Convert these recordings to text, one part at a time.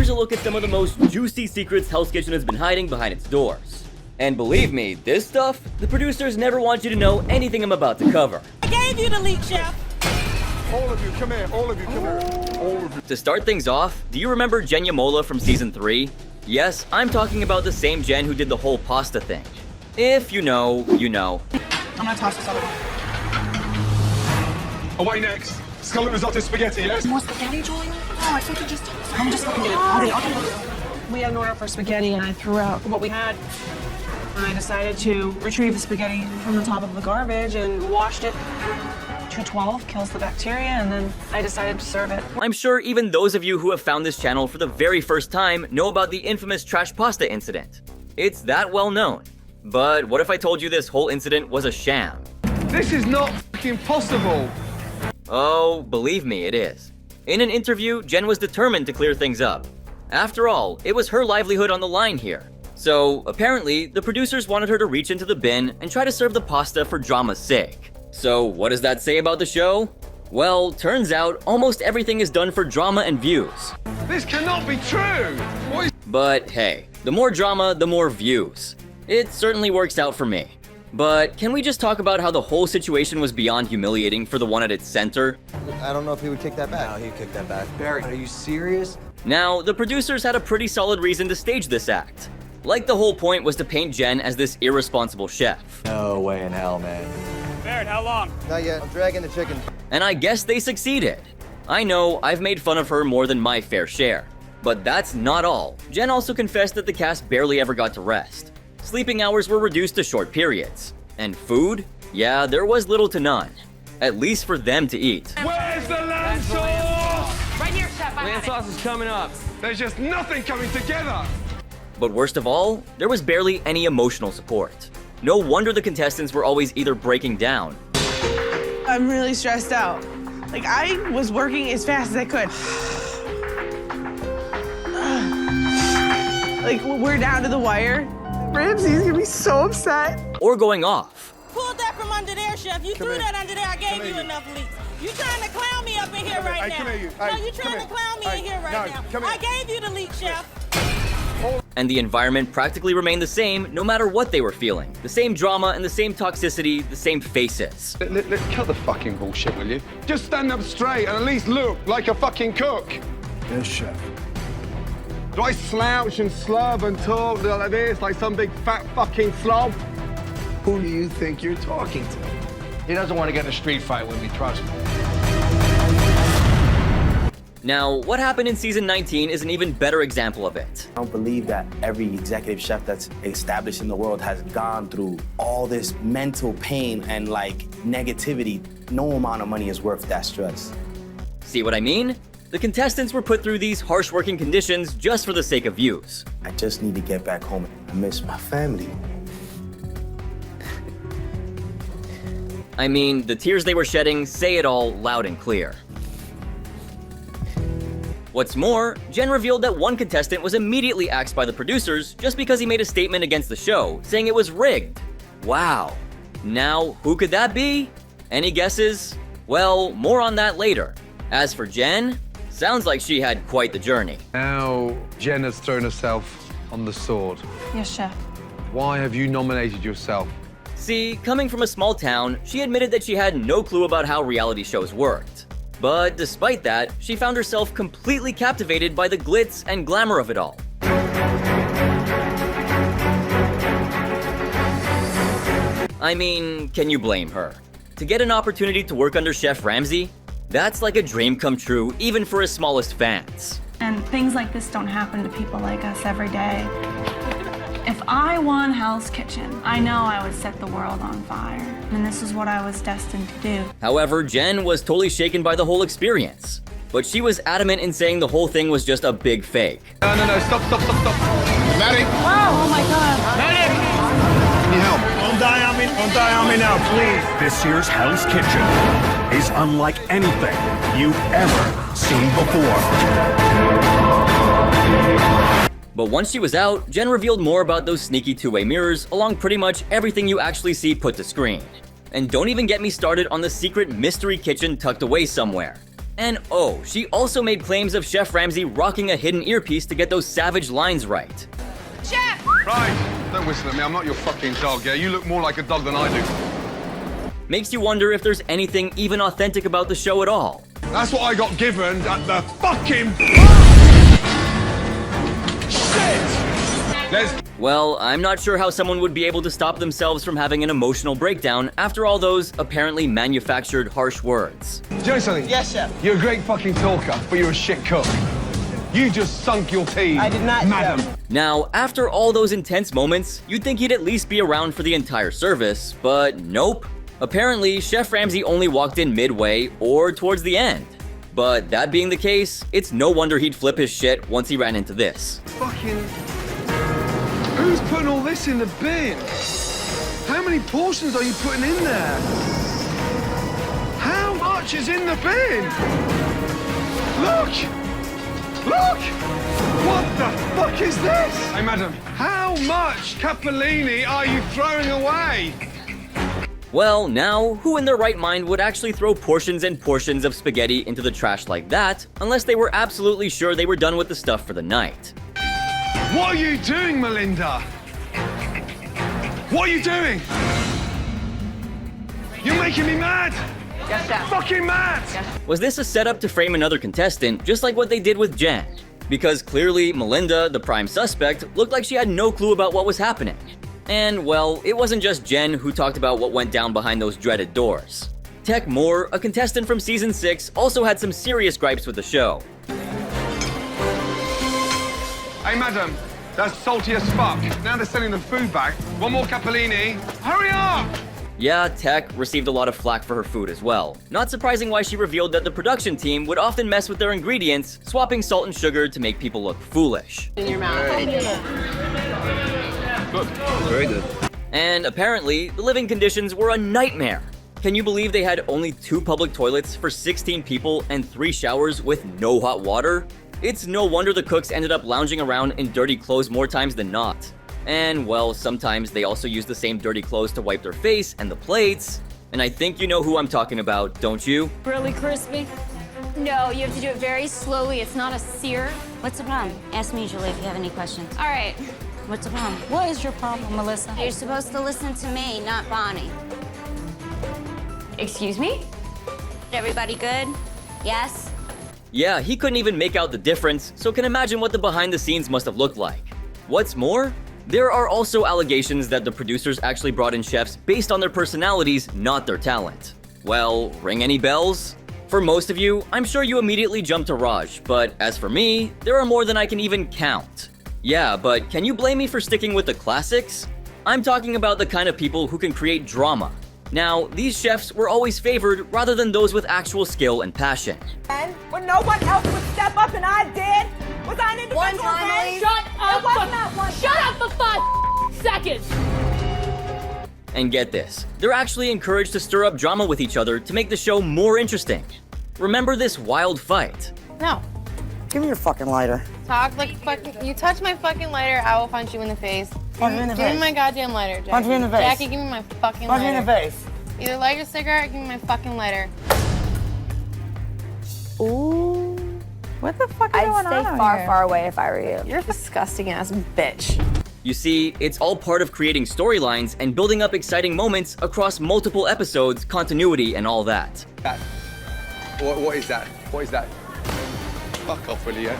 here's a look at some of the most juicy secrets Hell's Kitchen has been hiding behind its doors. And believe me, this stuff, the producers never want you to know anything I'm about to cover. I gave you the leak, Chef. All of you, come here. All of you, come here. All of you. To start things off, do you remember Jen Yamola from season 3? Yes, I'm talking about the same Jen who did the whole pasta thing. If you know, you know. I'm gonna toss this other one. Away next. Scallop risotto spaghetti, yes? More spaghetti, Julia? Oh, I think you just tossed it. I'm just looking at it. Okay. We had an order for spaghetti and I threw out what we had. And I decided to retrieve the spaghetti from the top of the garbage and washed it. 212 kills the bacteria, and then I decided to serve it. I'm sure even those of you who have found this channel for the very first time know about the infamous trash pasta incident. It's that well known. But what if I told you this whole incident was a sham? This is not fucking possible. Oh, believe me, it is. In an interview, Jen was determined to clear things up. After all, it was her livelihood on the line here. So, apparently, the producers wanted her to reach into the bin and try to serve the pasta for drama's sake. So, what does that say about the show? Well, turns out almost everything is done for drama and views. This cannot be true. What is... But hey, the more drama, the more views. It certainly works out for me. But can we just talk about how the whole situation was beyond humiliating for the one at its center? I don't know if he would kick that back. No, he'd kick that back. Barry, are you serious? Now, the producers had a pretty solid reason to stage this act. Like the whole point was to paint Jen as this irresponsible chef. No way in hell, man. Barrett, how long? Not yet. I'm dragging the chicken. And I guess they succeeded. I know, I've made fun of her more than my fair share. But that's not all. Jen also confessed that the cast barely ever got to rest. Sleeping hours were reduced to short periods. And food? Yeah, there was little to none. At least for them to eat. Where's the lamb sauce? Right here, Chef. Lamb sauce is coming up. There's just nothing coming together. But worst of all, there was barely any emotional support. No wonder the contestants were always either breaking down. I'm really stressed out. Like, I was working as fast as I could. Like, we're down to the wire. Ramsey's gonna be so upset. Or going off. Pulled that from under there, Chef. You threw that under there. I gave you enough leaks. You trying to clown me up in here right now. Come here, you. No, Hey, you come trying here. to clown me Hey, in here right no, now. come here. I gave you the leak, Chef. And the environment practically remained the same no matter what they were feeling. The same drama and the same toxicity, the same faces. Let's cut the fucking bullshit, will you? Just stand up straight and at least look like a fucking cook. Yes, chef. Do I slouch and slub and talk like this, like some big fat fucking slob? Who do you think you're talking to? He doesn't want to get in a street fight with me, trust me. Now, what happened in season 19 is an even better example of it. I don't believe that every executive chef that's established in the world has gone through all this mental pain and like negativity. No amount of money is worth that stress. See what I mean? The contestants were put through these harsh working conditions just for the sake of views. I just need to get back home. I miss my family. I mean, the tears they were shedding say it all loud and clear. What's more, Jen revealed that one contestant was immediately axed by the producers just because he made a statement against the show, saying it was rigged. Wow. Now, who could that be? Any guesses? Well, more on that later. As for Jen, sounds like she had quite the journey. Now, Jen has thrown herself on the sword. Yes, Chef. Why have you nominated yourself? See, coming from a small town, she admitted that she had no clue about how reality shows worked. But despite that, she found herself completely captivated by the glitz and glamour of it all. I mean, can you blame her? To get an opportunity to work under Chef Ramsay? That's like a dream come true, even for his smallest fans. And things like this don't happen to people like us every day. If I won Hell's Kitchen, I know I would set the world on fire. And this is what I was destined to do. However, Jen was totally shaken by the whole experience. But she was adamant in saying the whole thing was just a big fake. No, stop. Maddie! Wow, oh my God. Need help? Don't die on me now, please. This year's Hell's Kitchen is unlike anything you've ever seen before. But once she was out, Jen revealed more about those sneaky two-way mirrors along pretty much everything you actually see put to screen. And don't even get me started on the secret mystery kitchen tucked away somewhere. And oh, she also made claims of Chef Ramsay rocking a hidden earpiece to get those savage lines right. Chef! Right, don't whistle at me. I'm not your fucking dog, yeah? You look more like a dog than I do. Makes you wonder if there's anything even authentic about the show at all. That's what I got given at the fucking... Shit! Well, I'm not sure how someone would be able to stop themselves from having an emotional breakdown after all those apparently manufactured harsh words. Do you know something? Yes, Chef. You're a great fucking talker, but you're a shit cook. You just sunk your team. I did not, madam. Chef. Now, after all those intense moments, you'd think he'd at least be around for the entire service, but nope. Apparently, Chef Ramsay only walked in midway or towards the end. But that being the case, it's no wonder he'd flip his shit once he ran into this. Fucking... Who's putting all this in the bin? How many portions are you putting in there? How much is in the bin? Look! Look! What the fuck is this? Hey, madam, how much capellini are you throwing away? Well, now, who in their right mind would actually throw portions and portions of spaghetti into the trash like that, unless they were absolutely sure they were done with the stuff for the night? What are you doing, Melinda? What are you doing? You're making me mad! Yes, Chef. Fucking mad! Was this a setup to frame another contestant, just like what they did with Jen? Because clearly, Melinda, the prime suspect, looked like she had no clue about what was happening. And, well, it wasn't just Jen who talked about what went down behind those dreaded doors. Tech Moore, a contestant from Season 6, also had some serious gripes with the show. Hey, madam, that's salty as fuck. Now they're sending the food back. One more capellini. Hurry up! Yeah, Tech received a lot of flack for her food as well. Not surprising why she revealed that the production team would often mess with their ingredients, swapping salt and sugar to make people look foolish. In your mouth. Good. Very good. And apparently, the living conditions were a nightmare. Can you believe they had only 2 public toilets for 16 people and 3 showers with no hot water? It's no wonder the cooks ended up lounging around in dirty clothes more times than not. And, well, sometimes they also use the same dirty clothes to wipe their face and the plates. And I think you know who I'm talking about, don't you? Really crispy? No, you have to do it very slowly. It's not a sear. What's the problem? Ask me, Julie, if you have any questions. All right. What's the problem? What is your problem, Melissa? You're supposed to listen to me, not Bonnie. Excuse me? Everybody good? Yes? Yeah, he couldn't even make out the difference, so can imagine what the behind the scenes must have looked like. What's more, there are also allegations that the producers actually brought in chefs based on their personalities, not their talent. Well, ring any bells? For most of you, I'm sure you immediately jumped to Raj, but as for me, there are more than I can even count. Yeah, but can you blame me for sticking with the classics? I'm talking about the kind of people who can create drama. Now, these chefs were always favored rather than those with actual skill and passion. And when no one else would step up and I did, was I an individual? One time, please. Shut up! Shut up for 5 seconds! And get this, they're actually encouraged to stir up drama with each other to make the show more interesting. Remember this wild fight? No. Give me your fucking lighter. Talk like fucking. You touch my fucking lighter, I will punch you in the face. Punch me in the Give face. me my goddamn lighter, Jackie. Punch me in the face. Jackie, give me my fucking Punch me lighter. in the face. Either light your cigarette or give me my fucking lighter. Ooh. What the fuck is going on I'd stay out far, here? far away if I were you. You're a disgusting ass bitch. You see, it's all part of creating storylines and building up exciting moments across multiple episodes, continuity, and all that. What is that? What is that? Fuck off, will you?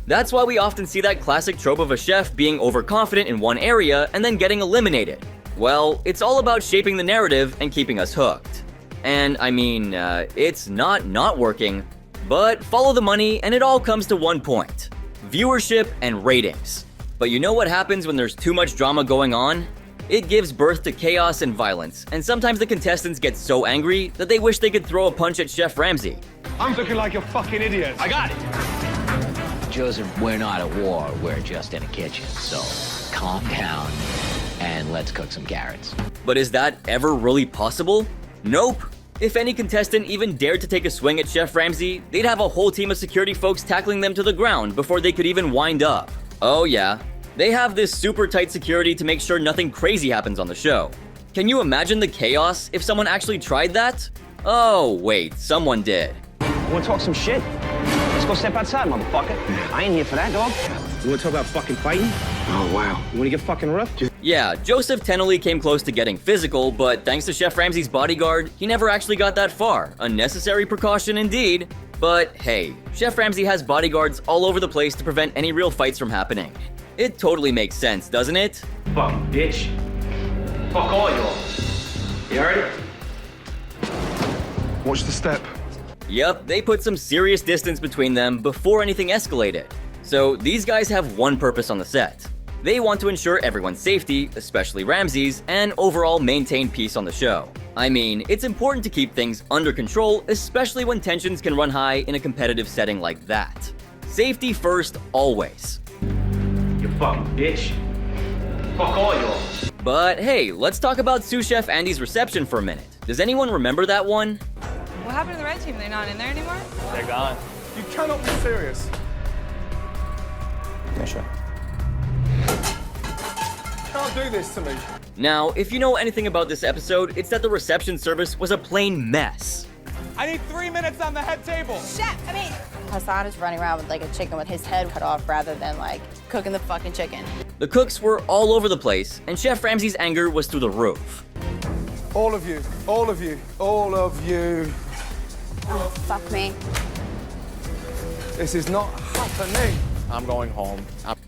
That's why we often see that classic trope of a chef being overconfident in one area and then getting eliminated. Well, it's all about shaping the narrative and keeping us hooked. And I mean, it's not working, but follow the money and it all comes to one point: viewership and ratings. But you know what happens when there's too much drama going on? It gives birth to chaos and violence, and sometimes the contestants get so angry that they wish they could throw a punch at Chef Ramsay. I'm looking like a fucking idiot. I got it. Joseph, we're not at war. We're just in a kitchen. So calm down and let's cook some carrots. But is that ever really possible? Nope. If any contestant even dared to take a swing at Chef Ramsay, they'd have a whole team of security folks tackling them to the ground before they could even wind up. Oh yeah, they have this super tight security to make sure nothing crazy happens on the show. Can you imagine the chaos if someone actually tried that? Oh wait, someone did. wanna talk some shit? Let's go step outside, motherfucker. I ain't here for that, dog. You wanna talk about fucking fighting? Oh, wow. You wanna get fucking rough? Yeah, Joseph Tennelly came close to getting physical, but thanks to Chef Ramsay's bodyguard, he never actually got that far. A necessary precaution indeed. But hey, Chef Ramsay has bodyguards all over the place to prevent any real fights from happening. It totally makes sense, doesn't it? Fucking bitch. Fuck all y'all. You heard it? Watch the step. Yep, they put some serious distance between them before anything escalated. So these guys have one purpose on the set. They want to ensure everyone's safety, especially Ramsay's, and overall maintain peace on the show. I mean, it's important to keep things under control, especially when tensions can run high in a competitive setting like that. Safety first, always. You fucking bitch. Fuck all y'all. But hey, let's talk about sous chef Andy's reception for a minute. Does anyone remember that one? What happened to the red team? They're not in there anymore? They're gone. You cannot be serious. Yeah, sure. Can't do this to me. Now, if you know anything about this episode, it's that the reception service was a plain mess. I need 3 minutes on the head table. Hassan is running around with like a chicken with his head cut off rather than like cooking the fucking chicken. The cooks were all over the place, and Chef Ramsay's anger was through the roof. All of you, all of you, all of you. Oh, fuck me. This is not happening. I'm going home.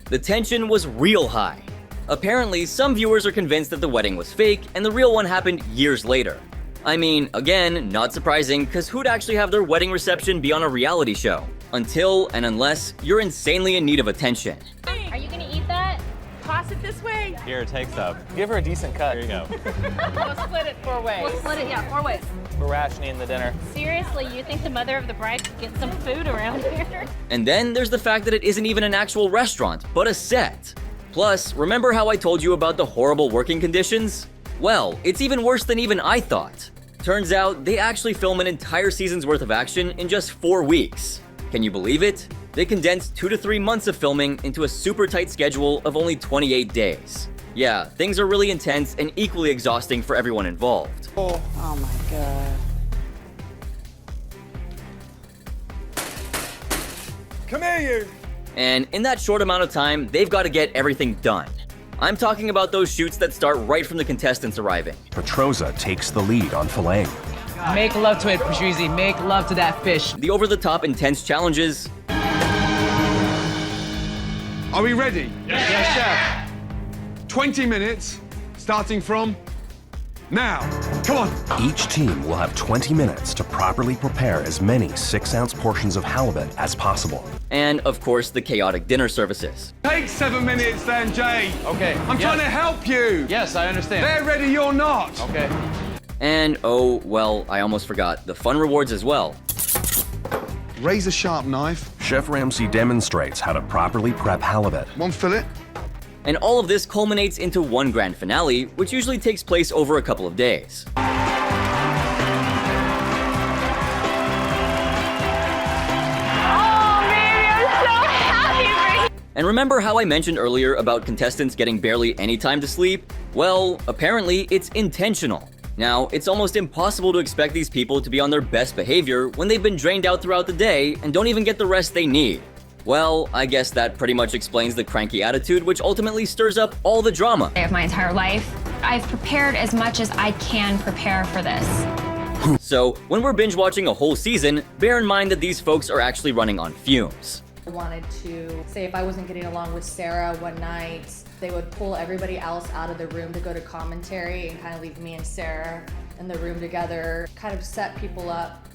The tension was real high. Apparently, some viewers are convinced that the wedding was fake and the real one happened years later. I mean, again, not surprising, because who'd actually have their wedding reception be on a reality show? Until and unless you're insanely in need of attention. Are you gonna eat that? Toss it this way. Here, take some. Give her a decent cut. Here you go. We'll split it 4 ways. We'll split it, yeah, 4 ways. We're rationing the dinner. Seriously, you think the mother of the bride could get some food around here? And then there's the fact that it isn't even an actual restaurant, but a set. Plus, remember how I told you about the horrible working conditions? Well, it's even worse than even I thought. Turns out, they actually film an entire season's worth of action in just 4 weeks. Can you believe it? They condensed 2 to 3 months of filming into a super tight schedule of only 28 days. Yeah, things are really intense and equally exhausting for everyone involved. Oh my god. Come here, you. And in that short amount of time, they've got to get everything done. I'm talking about those shoots that start right from the contestants arriving. Petroza takes the lead on filleting. Make love to it, Patrizi. Make love to that fish. The over-the-top intense challenges. Are we ready? Yes, chef. 20 minutes, starting from now. Come on. Each team will have 20 minutes to properly prepare as many 6-ounce portions of halibut as possible. And, of course, the chaotic dinner services. Take 7 minutes then, Jay. Okay. I'm trying to help you. Yes, I understand. They're ready, you're not. Okay. And, oh, well, I almost forgot, the fun rewards as well. Razor sharp knife. Chef Ramsay demonstrates how to properly prep halibut. 1 fillet. And all of this culminates into one grand finale, which usually takes place over a couple of days. And remember how I mentioned earlier about contestants getting barely any time to sleep? Well, apparently it's intentional. Now, it's almost impossible to expect these people to be on their best behavior when they've been drained out throughout the day and don't even get the rest they need. Well, I guess that pretty much explains the cranky attitude, which ultimately stirs up all the drama. Of my entire life. I've prepared as much as I can prepare for this. So, when we're binge watching a whole season, bear in mind that these folks are actually running on fumes. I wanted to say if I wasn't getting along with Sarah one night, they would pull everybody else out of the room to go to commentary and kind of leave me and Sarah in the room together, kind of set people up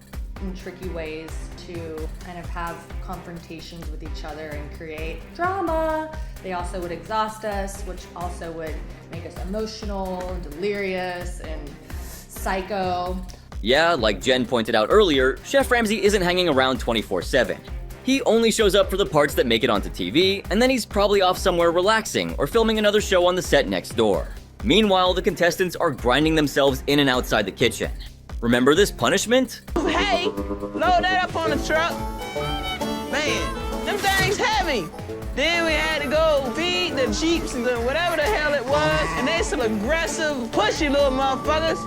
in tricky ways to kind of have confrontations with each other and create drama. They also would exhaust us, which also would make us emotional and delirious and psycho. Yeah, like Jen pointed out earlier, Chef Ramsay isn't hanging around 24/7. He only shows up for the parts that make it onto TV, and then he's probably off somewhere relaxing or filming another show on the set next door. Meanwhile, the contestants are grinding themselves in and outside the kitchen. Remember this punishment? Hey, load that up on the truck. Man, them things heavy. Then we had to go feed the Jeeps and whatever the hell it was, and they some aggressive, pushy little motherfuckers.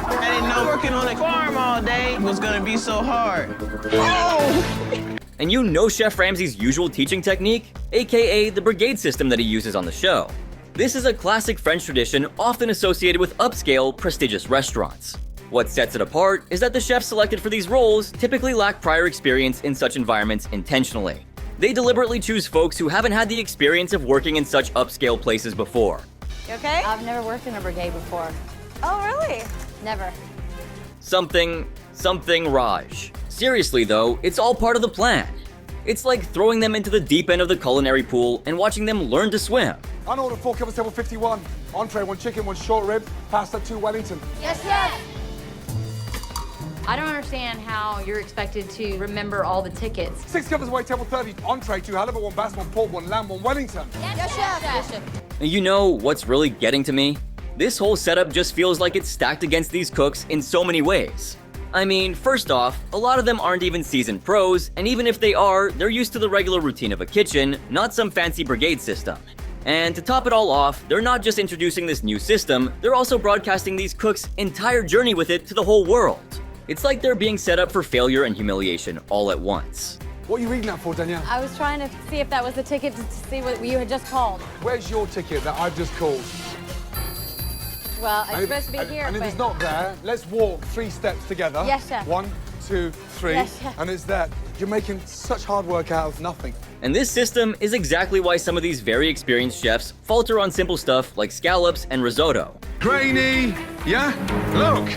I didn't know working on a farm all day was gonna be so hard. Oh! And you know Chef Ramsay's usual teaching technique, aka the brigade system that he uses on the show. This is a classic French tradition often associated with upscale, prestigious restaurants. What sets it apart is that the chefs selected for these roles typically lack prior experience in such environments intentionally. They deliberately choose folks who haven't had the experience of working in such upscale places before. You okay? I've never worked in a brigade before. Oh, really? Never. Something Raj. Seriously though, it's all part of the plan. It's like throwing them into the deep end of the culinary pool and watching them learn to swim. I ordered 4 covers, table 51. Entree, 1 chicken, 1 short rib, pasta, 2 Wellington. Yes, yes. I don't understand how you're expected to remember all the tickets. 6 covers away, table 30. Entree, 2 halibut, 1 bass, 1 pork, 1 lamb, 1 Wellington. Yes, chef. Yes, chef. And you know what's really getting to me? This whole setup just feels like it's stacked against these cooks in so many ways. I mean, first off, a lot of them aren't even seasoned pros, and even if they are, they're used to the regular routine of a kitchen, not some fancy brigade system. And to top it all off, they're not just introducing this new system, they're also broadcasting these cooks' entire journey with it to the whole world. It's like they're being set up for failure and humiliation all at once. What are you reading that for, Danielle? I was trying to see if that was the ticket to see what you had just called. Where's your ticket that I've just called? Well, it's supposed to be here, and if but... it's not there, let's walk 3 steps together. Yes, chef. 1, 2, 3. Yes, chef. And it's there. You're making such hard work out of nothing. And this system is exactly why some of these very experienced chefs falter on simple stuff like scallops and risotto. Grainy, yeah? Look,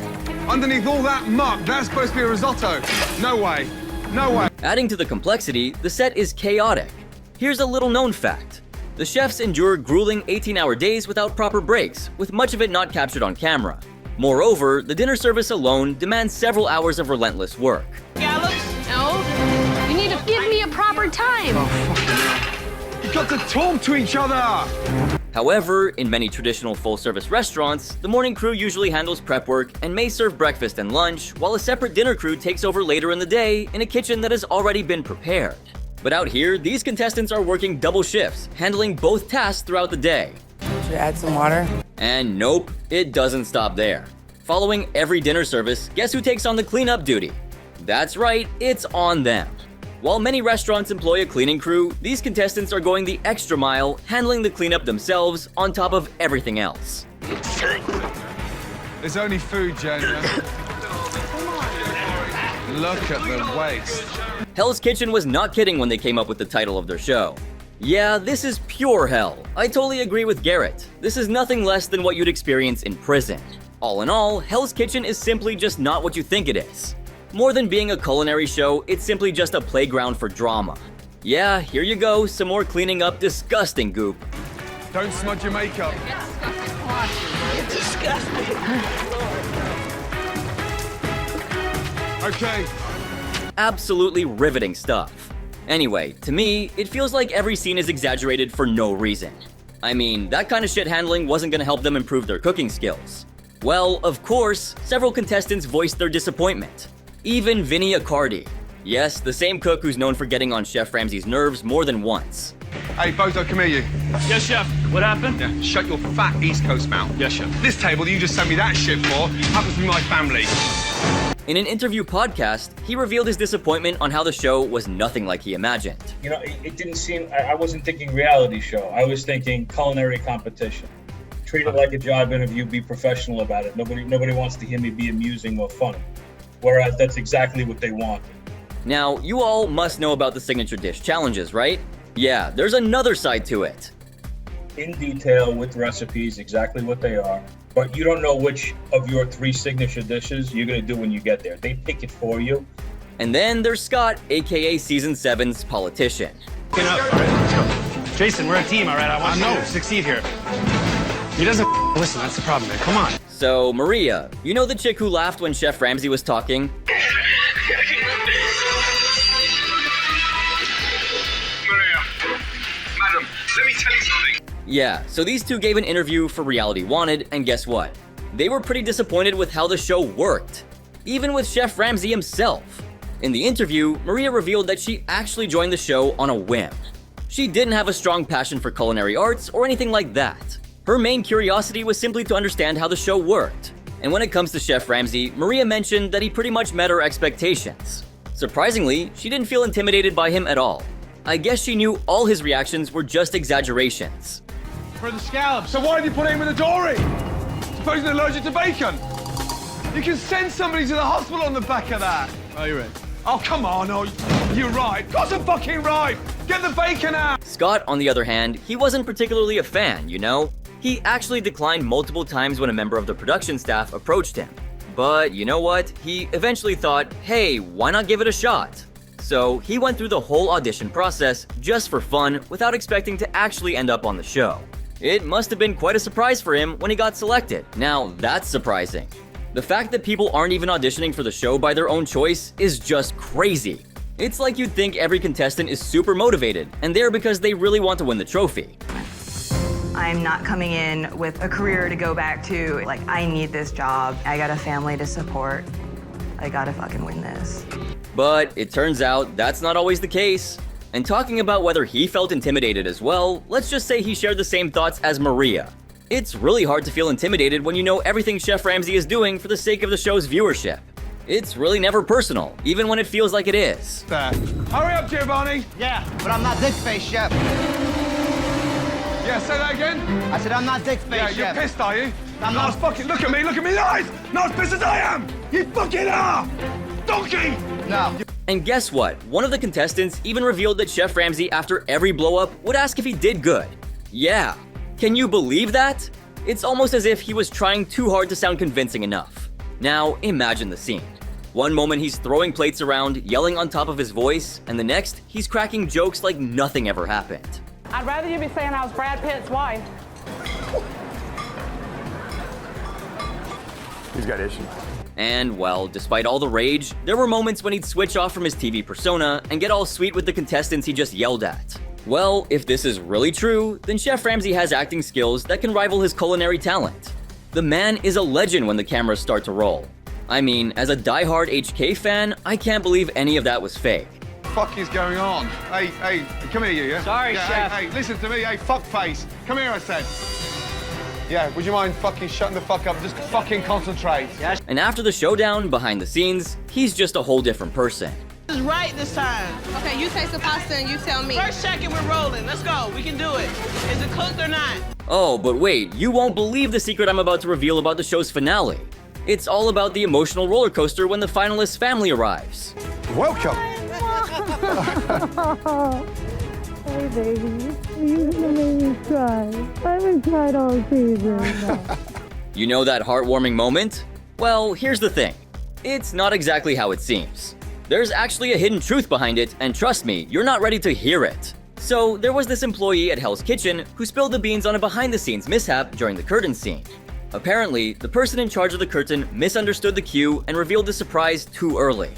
underneath all that muck, that's supposed to be a risotto. No way, no way. Adding to the complexity, the set is chaotic. Here's a little known fact. The chefs endure grueling 18-hour days without proper breaks, with much of it not captured on camera. Moreover, the dinner service alone demands several hours of relentless work. Scallops? No. You need to give me a proper time. You've got to talk to each other. However, in many traditional full-service restaurants, the morning crew usually handles prep work and may serve breakfast and lunch, while a separate dinner crew takes over later in the day in a kitchen that has already been prepared. But out here, these contestants are working double shifts, handling both tasks throughout the day. Should I add some water? And nope, it doesn't stop there. Following every dinner service, guess who takes on the cleanup duty? That's right, it's on them. While many restaurants employ a cleaning crew, these contestants are going the extra mile, handling the cleanup themselves on top of everything else. It's only food, Jen. Look at the waste. Hell's Kitchen was not kidding when they came up with the title of their show. Yeah, this is pure hell. I totally agree with Garrett. This is nothing less than what you'd experience in prison. All in all, Hell's Kitchen is simply just not what you think it is. More than being a culinary show, it's simply just a playground for drama. Yeah, here you go, some more cleaning up disgusting goop. Don't smudge your makeup. It's disgusting. Okay. Absolutely riveting stuff. Anyway, to me, it feels like every scene is exaggerated for no reason. I mean, that kind of shit handling wasn't gonna help them improve their cooking skills. Well, of course, several contestants voiced their disappointment. Even Vinny Accardi. Yes, the same cook who's known for getting on Chef Ramsay's nerves more than once. Hey, Bozo, come here, you. Yes, chef. What happened? Yeah, shut your fat East Coast mouth. Yes, chef. This table that you just sent me that shit for happens to be my family. In an interview podcast, he revealed his disappointment on how the show was nothing like he imagined. You know, it didn't seem, I wasn't thinking reality show. I was thinking culinary competition. Treat it like a job interview, be professional about it. Nobody wants to hear me be amusing or funny. Whereas that's exactly what they want. Now, you all must know about the signature dish challenges, right? Yeah, there's another side to it. In detail with recipes, exactly what they are. But you don't know which of your 3 signature dishes you're gonna do when you get there. They pick it for you. And then there's Scott, aka Season 7's politician. Get up, all right, let's go. Jason, we're a team, all right? I want you to succeed here. He doesn't listen, that's the problem, man. Come on. So, Maria, you know the chick who laughed when Chef Ramsay was talking? Maria, madam, let me tell you something. Yeah, so these two gave an interview for Reality Wanted, and guess what? They were pretty disappointed with how the show worked, even with Chef Ramsay himself. In the interview, Maria revealed that she actually joined the show on a whim. She didn't have a strong passion for culinary arts or anything like that. Her main curiosity was simply to understand how the show worked. And when it comes to Chef Ramsay, Maria mentioned that he pretty much met her expectations. Surprisingly, she didn't feel intimidated by him at all. I guess she knew all his reactions were just exaggerations. For the scallops. So why did you put him in the dory? Supposing they're allergic to bacon. You can send somebody to the hospital on the back of that. Oh, you're in. Oh, come on. Oh, you're right. Of course I'm fucking right. Get the bacon out. Scott, on the other hand, he wasn't particularly a fan, you know? He actually declined multiple times when a member of the production staff approached him. But you know what? He eventually thought, hey, why not give it a shot? So he went through the whole audition process just for fun without expecting to actually end up on the show. It must have been quite a surprise for him when he got selected. Now, that's surprising. The fact that people aren't even auditioning for the show by their own choice is just crazy. It's like you'd think every contestant is super motivated and there because they really want to win the trophy. I'm not coming in with a career to go back to. Like, I need this job. I got a family to support. I gotta fucking win this. But it turns out that's not always the case. And talking about whether he felt intimidated as well, let's just say he shared the same thoughts as Maria. It's really hard to feel intimidated when you know everything Chef Ramsay is doing for the sake of the show's viewership. It's really never personal, even when it feels like it is. There. Hurry up, Giovanni. Yeah, but I'm not Dick-Face, Chef. Yeah, say that again. I said I'm not Dick-Face, Yeah, Chef. you're pissed, are you? I'm not not. as fucking. Look at me in the eyes. Not as pissed as I am. You fucking are. Donkey. No. And guess what? One of the contestants even revealed that Chef Ramsay, after every blow-up, would ask if he did good. Yeah. Can you believe that? It's almost as if he was trying too hard to sound convincing enough. Now, imagine the scene. One moment he's throwing plates around, yelling on top of his voice, and the next, he's cracking jokes like nothing ever happened. I'd rather you be saying I was Brad Pitt's wife. He's got issues. And, well, despite all the rage, there were moments when he'd switch off from his TV persona and get all sweet with the contestants he just yelled at. Well, if this is really true, then Chef Ramsay has acting skills that can rival his culinary talent. The man is a legend when the cameras start to roll. I mean, as a diehard HK fan, I can't believe any of that was fake. Fuck is going on? Hey, come here, you, yeah? Sorry, yeah, Chef. Hey, listen to me, hey, fuckface. Come here, I said. Yeah, would you mind fucking shutting the fuck up and just fucking concentrate? Yeah. And after the showdown, behind the scenes, he's just a whole different person. This is right this time. Okay, you taste the pasta and you tell me. First check and we're rolling. Let's go. We can do it. Is it cooked or not? Oh, but wait, you won't believe the secret I'm about to reveal about the show's finale. It's all about the emotional roller coaster when the finalists' family arrives. Welcome. Hey, baby. You're gonna make me cry. I haven't cried all season. You know that heartwarming moment? Well, here's the thing. It's not exactly how it seems. There's actually a hidden truth behind it, and trust me, you're not ready to hear it. So, there was this employee at Hell's Kitchen who spilled the beans on a behind-the-scenes mishap during the curtain scene. Apparently, the person in charge of the curtain misunderstood the cue and revealed the surprise too early.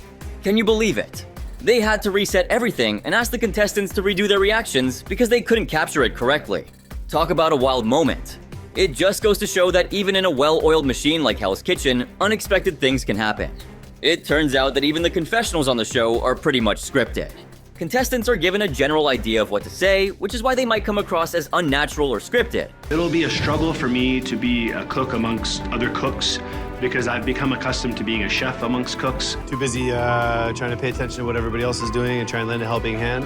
Can you believe it? They had to reset everything and ask the contestants to redo their reactions because they couldn't capture it correctly. Talk about a wild moment. It just goes to show that even in a well-oiled machine like Hell's Kitchen, unexpected things can happen. It turns out that even the confessionals on the show are pretty much scripted. Contestants are given a general idea of what to say, which is why they might come across as unnatural or scripted. It'll be a struggle for me to be a cook amongst other cooks because I've become accustomed to being a chef amongst cooks. Too busy trying to pay attention to what everybody else is doing and try and lend a helping hand,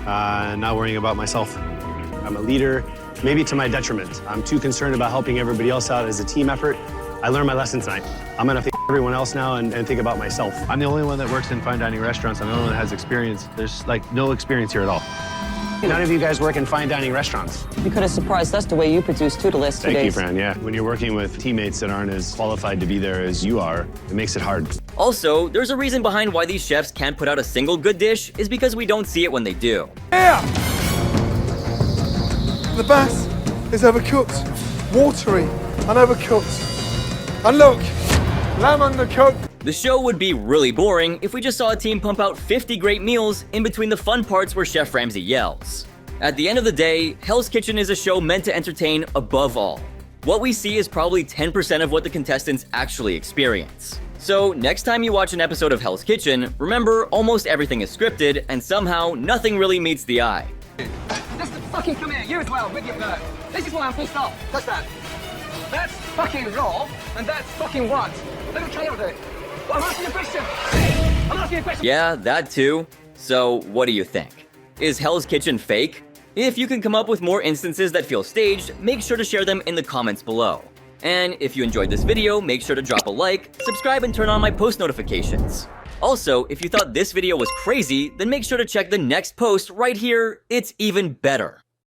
and not worrying about myself. I'm a leader, maybe to my detriment. I'm too concerned about helping everybody else out as a team effort. I learned my lesson tonight. I'm gonna everyone else now and think about myself. I'm the only one that works in fine dining restaurants. I'm the only one that has experience. There's like no experience here at all. None of you guys work in fine dining restaurants. You could have surprised us the way you produced to the last 2 days. Thank you, Fran, yeah. When you're working with teammates that aren't as qualified to be there as you are, it makes it hard. Also, there's a reason behind why these chefs can't put out a single good dish is because we don't see it when they do. Yeah! The bass is overcooked, watery, and overcooked. And look, lamb undercooked. The show would be really boring if we just saw a team pump out 50 great meals in between the fun parts where Chef Ramsay yells. At the end of the day, Hell's Kitchen is a show meant to entertain above all. What we see is probably 10% of what the contestants actually experience. So next time you watch an episode of Hell's Kitchen, remember almost everything is scripted and somehow nothing really meets the eye. Just fucking come here, you as well, with your bird. This is why I'm pissed off. Touch that. That's fucking raw, and that's fucking what? Let me try over it. I'm asking a question. I'm asking a question. Yeah, that too. So, what do you think? Is Hell's Kitchen fake? If you can come up with more instances that feel staged, make sure to share them in the comments below. And if you enjoyed this video, make sure to drop a like, subscribe, and turn on my post notifications. Also, if you thought this video was crazy, then make sure to check the next post right here. It's even better.